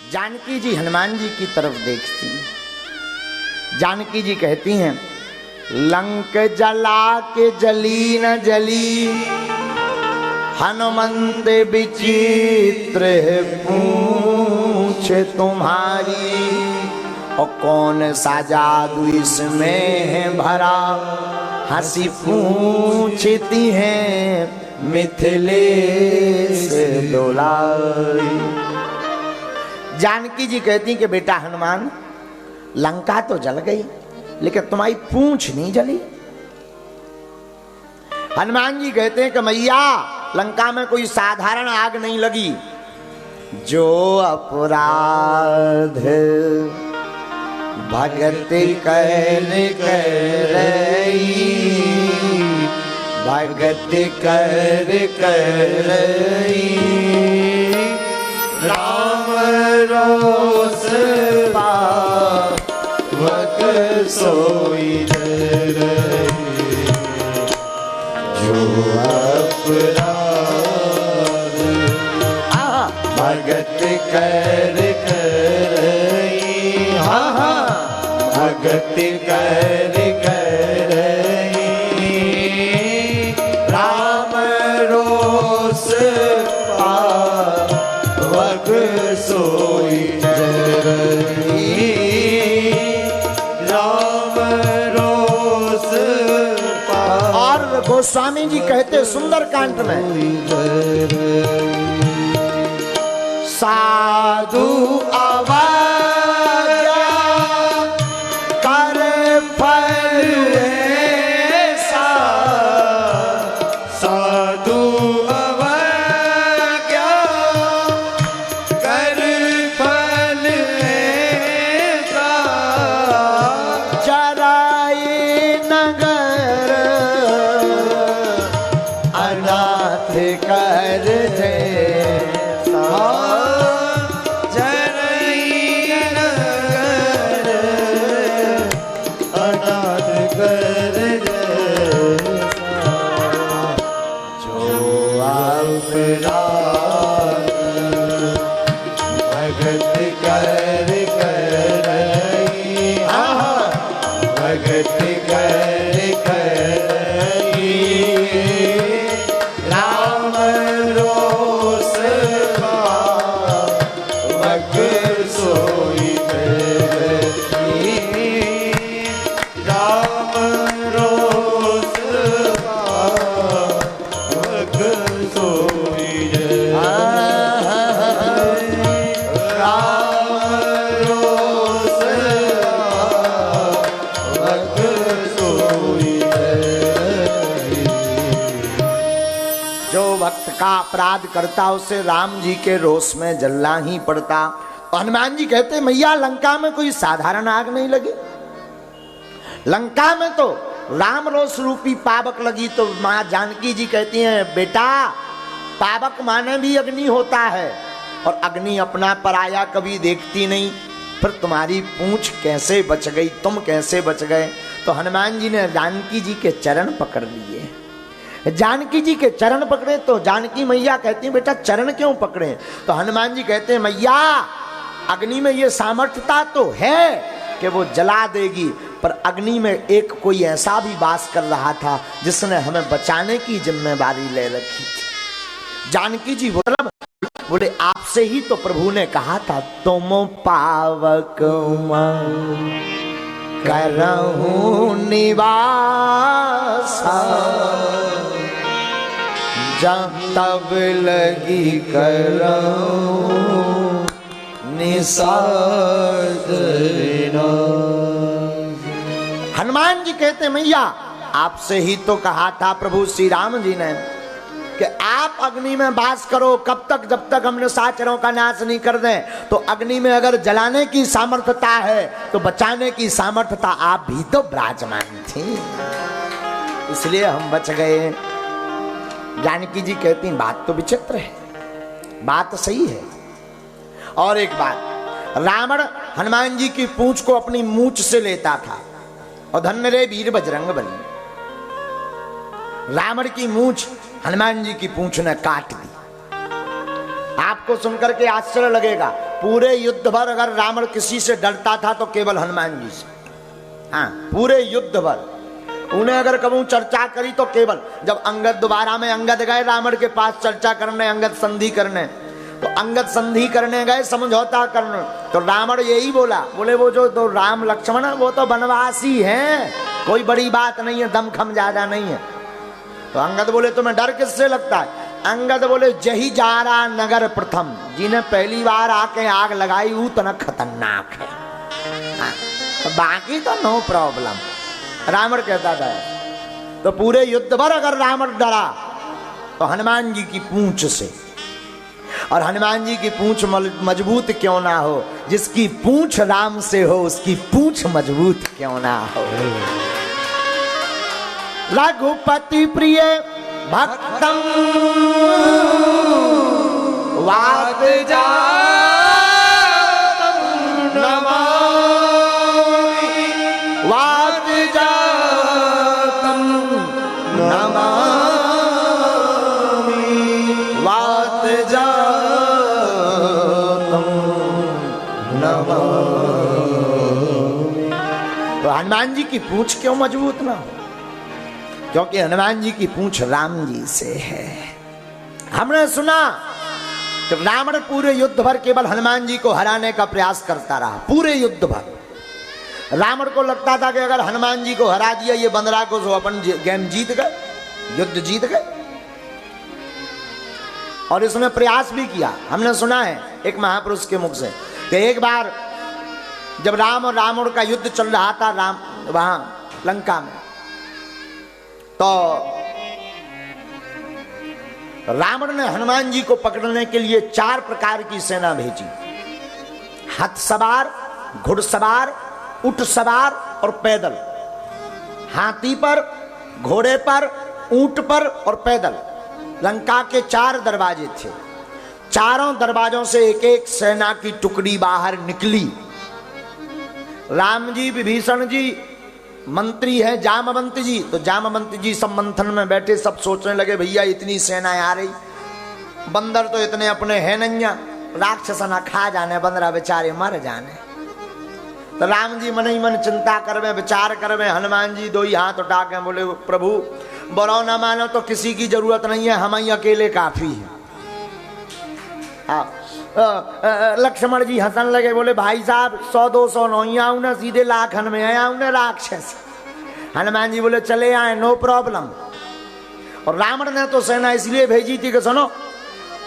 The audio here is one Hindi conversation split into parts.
जानकी जी हनुमान जी की तरफ देखती, जानकी जी कहती हैं, लंक जला के जली न जली, हनुमंत विचित्र पूछ तुम्हारी, और कौन सा जादू इसमें है भरा, हंसी पूछती हैं मिथिलेश दुलारी। जानकी जी कहती कि बेटा हनुमान, लंका तो जल गई लेकिन तुम्हारी पूंछ नहीं जली। हनुमान जी कहते हैं कि मैया लंका में कोई साधारण आग नहीं लगी, जो अपराध भगत कर करई, भगत कर करई, राम रोस पावक सोई डरई, जो अपराध भगत कर करई, हाँ हाँ भगत कर करई, राम रोस पावक सोई डरई, राम रोस पावक। और गोस्वामी जी कहते सुंदरकांड में, साधु अवज्ञा कर फल ऐसा, साधु अवज्ञा कर फल ऐसा, जराए नगर अनाथ कर दे, का अपराध करता उसे राम जी के रोष में जलना ही पड़ता। हनुमान जी कहते मैया लंका में कोई साधारण आग नहीं लगी, लंका में तो राम रोष रूपी पावक लगी। तो माँ जानकी जी कहती हैं बेटा पावक माने भी अग्नि होता है, और अग्नि अपना पराया कभी देखती नहीं, फिर तुम्हारी पूंछ कैसे बच गई, तुम कैसे बच गए। तो हनुमान जी ने जानकी जी के चरण पकड़ लिए, जानकी जी के चरण पकड़े। तो जानकी मैया कहती बेटा चरण क्यों पकड़े। तो हनुमान जी कहते हैं मैया अग्नि में ये सामर्थ्यता तो है कि वो जला देगी, पर अग्नि में एक कोई ऐसा भी वास कर रहा था जिसने हमें बचाने की जिम्मेदारी ले रखी थी। जानकी जी बोले आपसे ही तो प्रभु ने कहा था तुम पावक करहूं निवास, जब तब लगी करहूं निषाद। हनुमान जी कहते मैया आपसे ही तो कहा था प्रभु श्री राम जी ने कि आप अग्नि में वास करो, कब तक जब तक हम निशाचरों का नाश नहीं कर दें। तो अग्नि में अगर जलाने की सामर्थ्यता है तो बचाने की सामर्थ्यता आप भी तो विराजमान थी, इसलिए हम बच गए। जानकी जी कहती बात तो विचित्र है, बात सही है। और एक बात, रावण हनुमान जी की पूंछ को अपनी मूंछ से लेता था, और धन्य रे वीर बजरंग बली, रावण की मूंछ हनुमान जी की पूंछ ने काट दी। आपको सुनकर के आश्चर्य लगेगा, पूरे युद्ध भर अगर रावण किसी से डरता था तो केवल हनुमान जी से। हाँ, पूरे युद्ध भर उन्हें अगर कभी चर्चा करी तो केवल जब अंगद दोबारा में अंगद गए रावण के पास चर्चा करने, अंगद संधि करने, तो अंगद संधि करने गए, समझौता करने, तो रावण यही बोला, बोले वो जो तो राम लक्ष्मण वो तो वनवासी हैं, कोई बड़ी बात नहीं है, दमखम ज्यादा नहीं है। तो अंगद बोले तुम्हें डर किससे लगता है? अंगद बोले जही जारा नगर प्रथम, जिन्हें पहली बार आके आग लगाई उतना खतरनाक है। हाँ, तो बाकी तो नो प्रॉब्लम, रावण कहता था। तो पूरे युद्ध भर अगर रावण डरा तो हनुमान जी की पूंछ से, और हनुमान जी की पूंछ मजबूत क्यों ना हो, जिसकी पूंछ राम से हो उसकी पूंछ मजबूत क्यों ना हो। रघुपति प्रिय भक्तम वात जातम नमामि, वात जातम नमामि, वात जातम नमामि। तो हनुमान जी की पूंछ क्यों मजबूत ना हो? क्योंकि हनुमान जी की पूंछ राम जी से है। हमने सुना कि रावण पूरे युद्ध भर केवल हनुमान जी को हराने का प्रयास करता रहा, पूरे युद्ध भर। रावण को लगता था कि अगर हनुमान जी को हरा दिया ये बंदरा को तो अपन गेम जीत गए, युद्ध जीत गए। और इसने प्रयास भी किया। हमने सुना है एक महापुरुष के मुख से कि एक बार जब राम और रावण का युद्ध चल रहा था राम वहां लंका में, तो रावण ने हनुमान जी को पकड़ने के लिए 4 प्रकार की सेना भेजी। हाथ सवार, घुड़सवार, ऊंट सवार और पैदल। हाथी पर, घोड़े पर, ऊंट पर और पैदल। लंका के 4 दरवाजे थे। चारों दरवाजों से एक एक सेना की टुकड़ी बाहर निकली। राम जी, विभीषण जी, मंत्री है जामवंत जी, तो जामवंत जी सब मंथन में बैठे, सब सोचने लगे भैया इतनी सेनाएं आ रही, बंदर तो इतने अपने है नैया, राक्षस ना खा जाने, बंदरा बेचारे मर जाने। तो राम जी मन ही मन चिंता करवे, विचार करवे। हनुमान जी 2 ही हाथ उठा के बोले प्रभु बरो ना मानो तो किसी की जरूरत नहीं है, हम ही अकेले काफी है। हाँ, लक्ष्मण जी हंसन लगे, बोले भाई साहब 100-200 नहीं आऊ ना, सीधे लाखन में आया ना राक्षस। हनुमान जी बोले चले आए, नो प्रॉब्लम। और रावण ने तो सेना इसलिए भेजी थी कि सुनो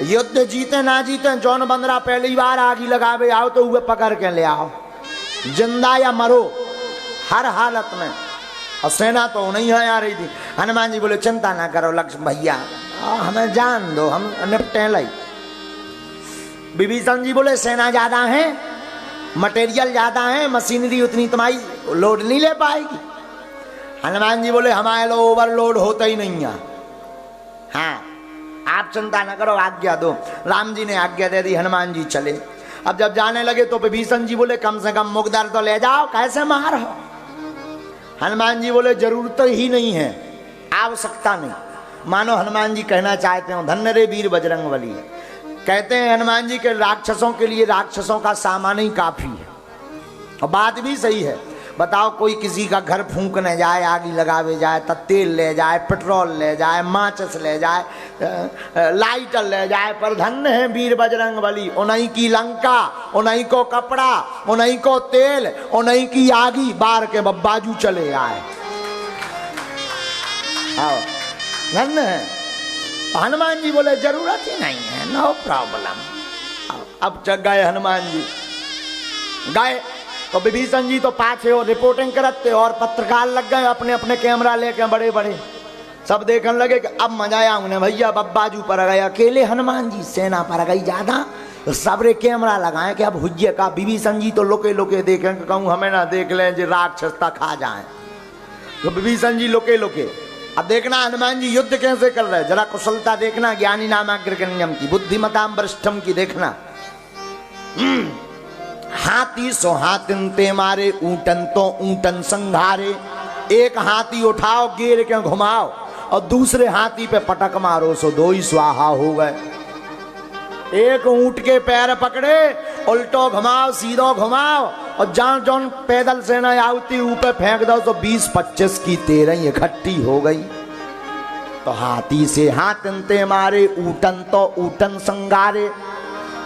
युद्ध जीते ना जीते, जौन बंदरा पहली बार आगी लगावे आओ तो वह पकड़ के ले आओ, जिंदा या मरो, हर हालत में। और सेना तो नहीं है आ रही थी। हनुमान जी बोले चिंता ना करो लक्ष्मण भैया, हमें जान दो, हम निपटे लाई। विभीषण जी बोले सेना ज्यादा है, मटेरियल ज्यादा है, मशीनरी उतनी तुम्हारी लोड नहीं ले पाएगी। हनुमान जी बोले हमारे लोग ओवरलोड होता ही नहीं है। हाँ, आप चिंता न करो, आज्ञा दो। राम जी ने आज्ञा दे दी, हनुमान जी चले। अब जब जाने लगे तो विभीषण जी बोले कम से कम मुकदर तो ले जाओ, कैसे मार हो। हनुमान जी बोले जरूरत ही नहीं है, आवश्यकता नहीं। मानो हनुमान जी कहना चाहते हो धन्य रे वीर बजरंगबली। कहते हैं हनुमान जी के राक्षसों के लिए राक्षसों का सामान ही काफी है। और बात भी सही है। बताओ कोई किसी का घर फूंकने जाए, आगी लगावे जाए, तो तेल ले जाए, पेट्रोल ले जाए, माचिस ले जाए, लाइटर ले जाए, पर धन्य है वीर बजरंगबली। उन्हीं की लंका, उन्हीं को कपड़ा, उन्हीं को तेल, उन्हीं की आगी बार के बाजू चले आए। आओ धन्य है। हनुमान जी बोले जरूरत ही नहीं है, नो प्रॉब्लम। अब जग गए हनुमान जी, गए तो विभीषण जी तो पाछे और रिपोर्टिंग करते, और पत्रकार लग गए अपने अपने कैमरा लेके बड़े बड़े, सब देखने लगे कि अब मजा आया उन्हें भैया। बाजू पर गए अकेले हनुमान जी, सेना पर गई ज्यादा, तो सबरे कैमरा लगाए कि अब हुज्जे का। विभीषण जी तो लोके लोके देखें, कहूँ हमें ना देख लें जो राक्षस तक खा जाए। तो विभीषण जी लोके लोके। अब देखना हनुमान जी युद्ध कैसे कर रहे, जरा कुशलता देखना, ज्ञानी नामाग्रगण्यम की, बुद्धिमताम वरिष्ठम की देखना। हाथी सो हाथिन ते मारे, ऊंटन तो ऊंटन संघारे। एक हाथी उठाओ गिर के घुमाओ और दूसरे हाथी पे पटक मारो, सो 2 ही स्वाहा हो गए। एक ऊंट के पैर पकड़े उल्टो घुमाओ सीधो घुमाओ और जहां जौन पैदल सेना आवती ऊपर फेंक दो तो 20-25 की 13 इकट्ठी हो गई। तो हाथी से हाथनते मारे ऊटन तो ऊटन संगारे।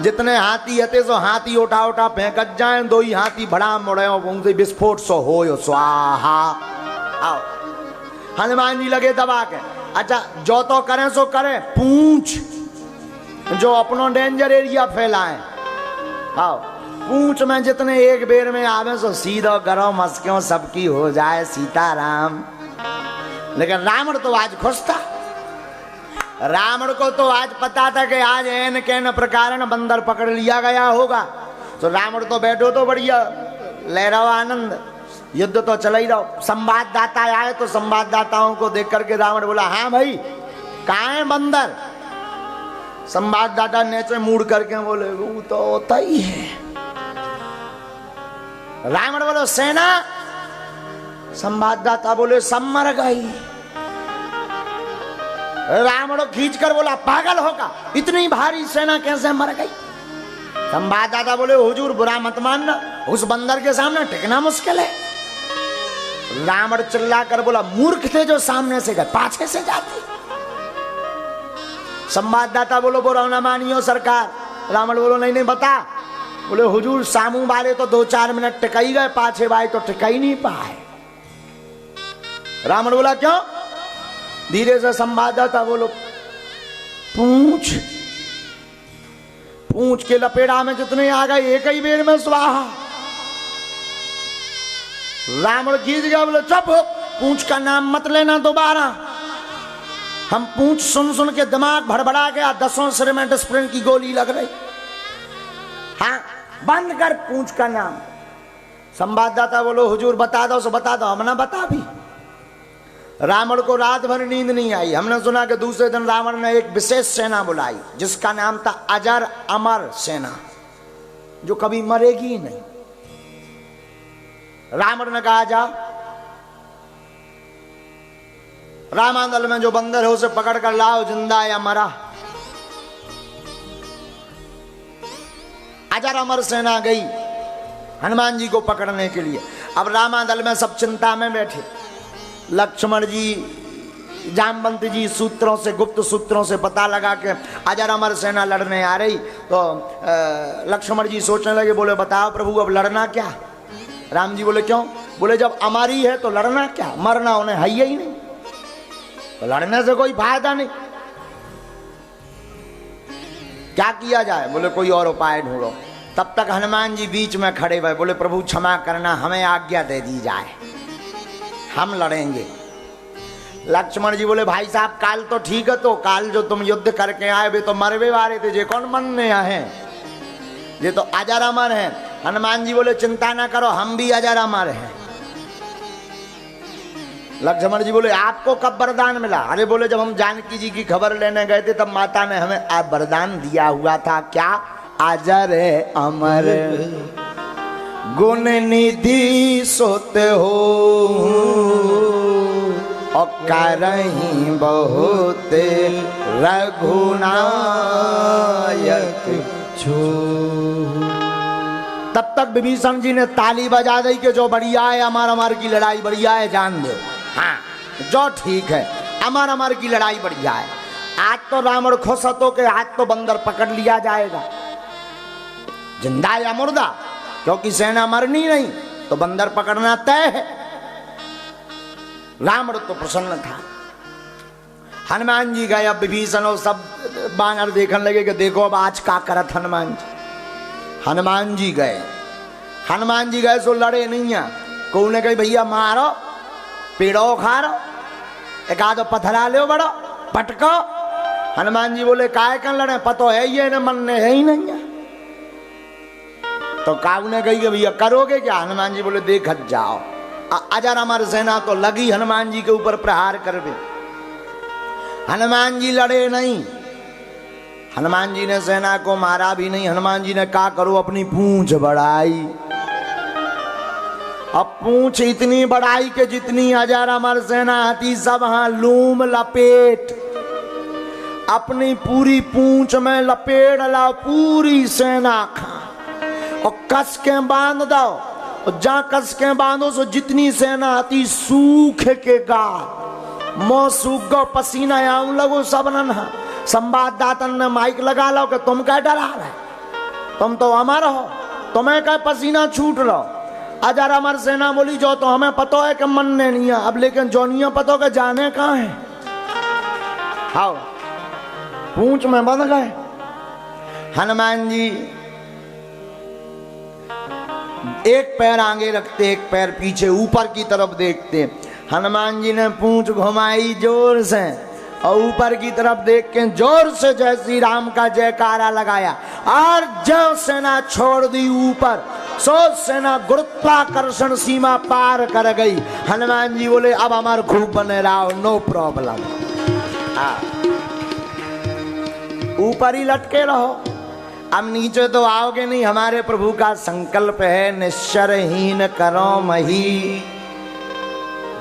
जितने हाथी हते सो हाथी उठा उठा फेंकत जाए। दो ही हाथी बड़ा मुड़े उनसे विस्फोट सो हो स्वाहा। आओ हनुमान जी लगे दबा के। अच्छा जो तो करें सो करें पूंछ जो अपनो डेंजर एरिया फैलाए। आओ पूंछ में जितने एक बेर में आवे सो सीधो करो मस्क्यों सबकी हो जाए सीताराम। लेकिन रावण तो आज खुश था। रावण को तो आज पता था कि आज एन कैन प्रकार बंदर पकड़ लिया गया होगा। तो रावण तो बैठो तो बढ़िया ले रहो आनंद, युद्ध तो चल ही रहो। संवाददाता आए तो संवाददाताओं को देख करके रावण बोला हाँ भाई कहाँ है बंदर। संवाददाता नीचे मुड़ करके बोले वो तो होता ही है। रावण बोलो सेना। संवाददाता बोले सब मर गई। रावण खींच कर बोला पागल होगा इतनी भारी सेना कैसे मर गई। संवाददाता बोले हुजूर बुरा मत मानना उस बंदर के सामने टिकना मुश्किल है। रावण चिल्ला कर बोला मूर्ख थे जो सामने से गए पाछे से जाते। संवाददाता बोलो बुरा ना मानियो सरकार। रावण बोलो नहीं नहीं बता। बोले हुजूर सामू वाले तो 2-4 मिनट टिकाई गए पाछे वाले तो टिकाई नहीं पाए। रावण बोला क्यों। धीरे से संवाददाता बोलो पूंछ पूंछ के लपेड़ा में जितने आ गए एक ही बेर में स्वाहा। रावण खींच गया बोले चुप पूंछ का नाम मत लेना दोबारा। हम पूंछ सुन सुन के दिमाग भड़बड़ा गया 10 सिर में डिस्प्रिन की गोली लग रही। हाँ बंद कर पूंछ का नाम। संवाददाता बोलो हुजूर बता दो सो बता दो। हमने बता भी। रावण को रात भर नींद नहीं आई। हमने सुना कि दूसरे दिन रावण ने एक विशेष सेना बुलाई जिसका नाम था अजर अमर सेना जो कभी मरेगी ही नहीं। रावण ने कहा जाओ रामांदल में जो बंदर है उसे पकड़ कर लाओ जिंदा या मरा। अजर अमर सेना गई हनुमान जी को पकड़ने के लिए। अब रामादल में सब चिंता में बैठे। लक्ष्मण जी जामवंत जी सूत्रों से गुप्त सूत्रों से पता लगा कि अजर अमर सेना लड़ने आ रही। तो लक्ष्मण जी सोचने लगे बोले बताओ प्रभु अब लड़ना क्या। राम जी बोले क्यों। बोले जब अमरी है तो लड़ना क्या मरना उन्हें है ही नहीं तो लड़ने से कोई फायदा नहीं। क्या किया जाए। बोले कोई और उपाय ढूंढो। तब तक हनुमान जी बीच में खड़े हुए बोले प्रभु क्षमा करना हमें आज्ञा दे दी जाए हम लड़ेंगे। लक्ष्मण जी बोले भाई साहब काल तो ठीक है तो काल जो तुम युद्ध करके आए वे तो मरवे वाले थे जे कौन मनने आए ये तो अजर अमर है। हनुमान जी बोले चिंता ना करो हम भी अजर अमर हैं। लक्ष्मण जी बोले आपको कब वरदान मिला। अरे बोले जब हम जानकी जी की खबर लेने गए थे तब माता ने हमें वरदान दिया हुआ था क्या अजर अमर गुण निधि सोत हो और करहीं बहुत रघुनायक छो। तब तक विभीषण जी ने ताली बजा दी कि जो बढ़िया है अमर अमर की लड़ाई बढ़िया है जान दो। हाँ जो ठीक है अमर अमर की लड़ाई बढ़िया है। आज तो रावण खुश हो के आज तो बंदर पकड़ लिया जाएगा जिंदा या मुर्दा क्योंकि सेना मरनी नहीं तो बंदर पकड़ना तय है। रावण तो प्रसन्न था। हनुमान जी गए। अब विभीषण और सब बानर देखने लगे कि देखो अब आज का करत हनुमान जी। हनुमान जी गए। हनुमान जी गए सो लड़े नहीं है। को ने कही भैया मारो पेड़ो खारो एक आधो पथरा लो बड़ो पटको। हनुमान जी बोले काय कर लड़े पतो है ये न मन ने है ही नहीं है। तो काऊ ने कही कि भैया करोगे क्या। हनुमान जी बोले देखत जाओ। अजर अमर सेना तो लगी हनुमान जी के ऊपर प्रहार करवे। हनुमान जी लड़े नहीं। हनुमान जी ने सेना को मारा भी नहीं। हनुमान जी ने क्या करो अपनी पूंछ बढ़ाई। अब पूंछ इतनी बढ़ाई कि जितनी अजर अमर सेना आती सब हाँ लूम लपेट अपनी पूरी पूंछ में लपेट ला पूरी सेना खा। और कस के बांध दो, और जहां कस के बांधो सो जितनी सेना आती सूख के गाल मो सूख गो पसीना आऊं लगो सब नन्हा। संवाददाता ने माइक लगा लो कि तुम क्या डरा रहे, तुम तो अमर हो, तुम्हें क्या पसीना छूट लो। अजर अमर सेना बोली जो तो हमें पता है कि मनने नहीं है अब, लेकिन जो नहीं है पता के जाने कहाँ है। हाँ पूंछ में बंध गए। हनुमान जी एक पैर आगे रखते एक पैर पीछे, ऊपर की तरफ देखते। हनुमान जी ने पूंछ घुमाई जोर से और ऊपर की तरफ देख के जोर से जय श्री राम का जयकारा लगाया, और जब सेना छोड़ दी ऊपर, सो सेना गुरुत्वाकर्षण सीमा पार कर गई। हनुमान जी बोले अब हमारे खूब बने रहो, नो प्रॉब्लम, ऊपर ही लटके रहो, अब नीचे तो आओगे नहीं। हमारे प्रभु का संकल्प है निश्चरहीन करो मही,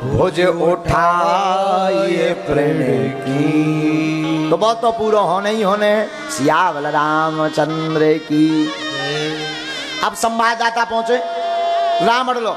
भुज उठाए प्रेम की। तो बहुत तो पूरा होने ही होने, सियावल रामचंद्र की। अब संवाददाता पहुंचे, रावण लो,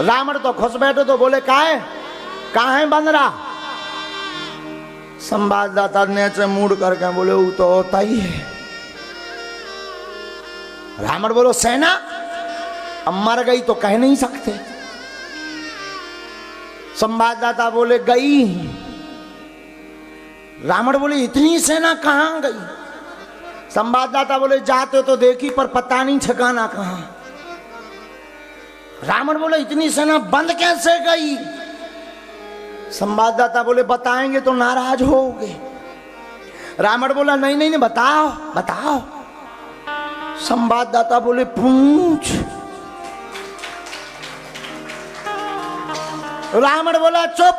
रावण तो खुश बैठे तो बोले काहे बन रहा। संवाददाता नीचे मुड़ करके बोले वो तो होता ही है। रावण बोलो सेना अब मर गई तो कह नहीं सकते। संवाददाता बोले गई। रावण बोले इतनी सेना कहां गई। संवाददाता बोले जाते तो देखी पर पता नहीं ठिकाना कहां। रावण बोले इतनी सेना बंद कैसे गई। संवाददाता बोले बताएंगे तो नाराज होगे। रावण बोला नहीं बताओ बताओ। संवाददाता बोले पूछ। रावण बोला चुप,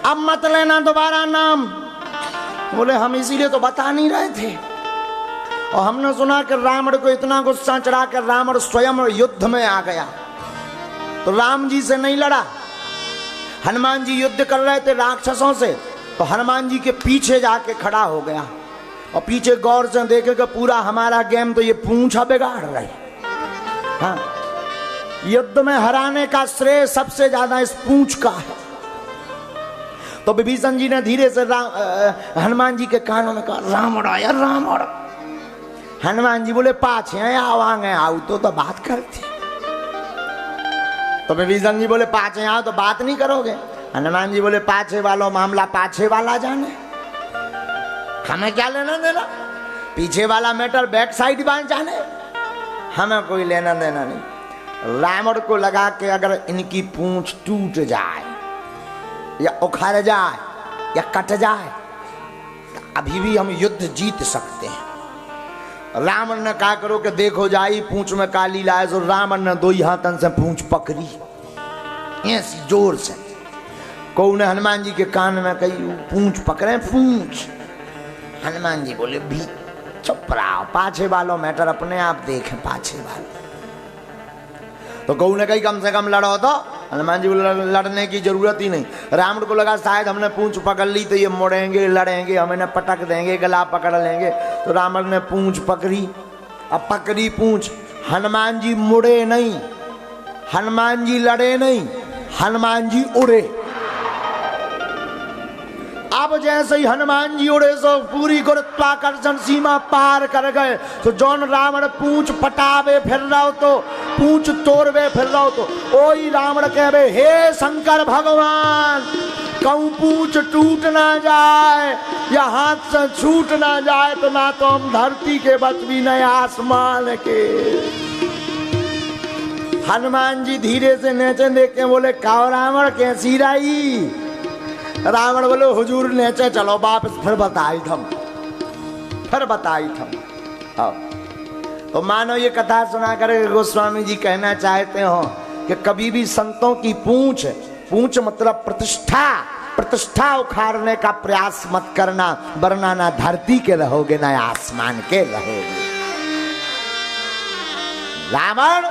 अब मत लेना दोबारा नाम। बोले हम इसीलिए तो बता नहीं रहे थे, और हमने सुना कि रावण को इतना गुस्सा चढ़ा कर रावण स्वयं युद्ध में आ गया, तो राम जी से नहीं लड़ा। हनुमान जी युद्ध कर रहे थे राक्षसों से, तो हनुमान जी के पीछे जाके खड़ा हो गया, और पीछे गौर से देखेगा पूरा हमारा गेम तो ये पूंछा बिगाड़ रही। हाँ, युद्ध में हराने का श्रेय सबसे ज्यादा इस पूंछ का है। तो विभीषण जी ने धीरे से हनुमान जी के कानों में कहा रावण आया रावण। हनुमान जी बोले पाछे आवांगे आओ तो बात करते। तो विभीषण जी बोले पाछे आओ तो बात नहीं करोगे। हनुमान जी बोले पाछे वालों मामला पाछे वाला जाने, हमें क्या लेना देना। पीछे वाला मैटर बैक साइड बांध जाने, हमें कोई लेना देना नहीं। रावण को लगा कि अगर इनकी पूंछ टूट जाए या उखड़ जाए या कट जाए तो अभी भी हम युद्ध जीत सकते हैं। रावण ने कहा करो कि देखो जाई पूंछ में काली लाए। तो रावण ने दो ही हाथन से पूंछ पकड़ी ऐसी जोर से। कौ ने हनुमान जी के कान में कही पूंछ पकड़े पूंछ। हनुमान जी बोले भी चुप रहो, पाछे वालों मैटर अपने आप देखें पाछे वालों। तो गौ ने कही कम से कम लड़ो। तो हनुमान जी बोले लड़ने की जरूरत ही नहीं। रावण को लगा शायद हमने पूंछ पकड़ ली तो ये मुड़ेंगे लड़ेंगे, हमें पटक देंगे, गला पकड़ लेंगे। तो रावण ने पूंछ पकड़ी। अब पकड़ी पूंछ, हनुमान जी मुड़े नहीं, हनुमान जी लड़े नहीं, हनुमान जी उड़े। अब जैसे ही हनुमान जी उड़े सो पूरी गुरुत्वाकर्षण सीमा पार कर गए। तो जौन रावण पूंछ पटावे फिर रहो तो पूंछ तोड़वे फिर रहो तो ओई रावण कहवे हे शंकर भगवान कहूं पूंछ टूट ना जाए या हाथ से छूट ना जाए तो ना तो हम धरती के बच भी नहीं आसमान के। हनुमान जी धीरे से नीचे देख के बोले काओ रावण कैसी रही। रावण बोले हुजूर नीचे चलो वापस फिर बताई थम। तो मानो ये कथा सुना कर गोस्वामी जी कहना चाहते हो कि कभी भी संतों की पूंछ मतलब प्रतिष्ठा उखाड़ने का प्रयास मत करना, वरना ना धरती के रहोगे ना आसमान के रहोगे। रावण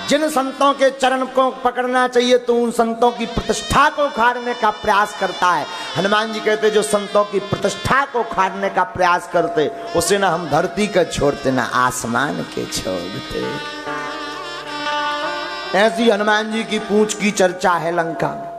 जिन संतों के चरण को पकड़ना चाहिए तो उन संतों की प्रतिष्ठा को उखाड़ने का प्रयास करता है। हनुमान जी कहते जो संतों की प्रतिष्ठा को उखाड़ने का प्रयास करते उसे ना हम धरती का छोड़ते ना आसमान के छोड़ते। ऐसी हनुमान जी की पूंछ की चर्चा है लंका में।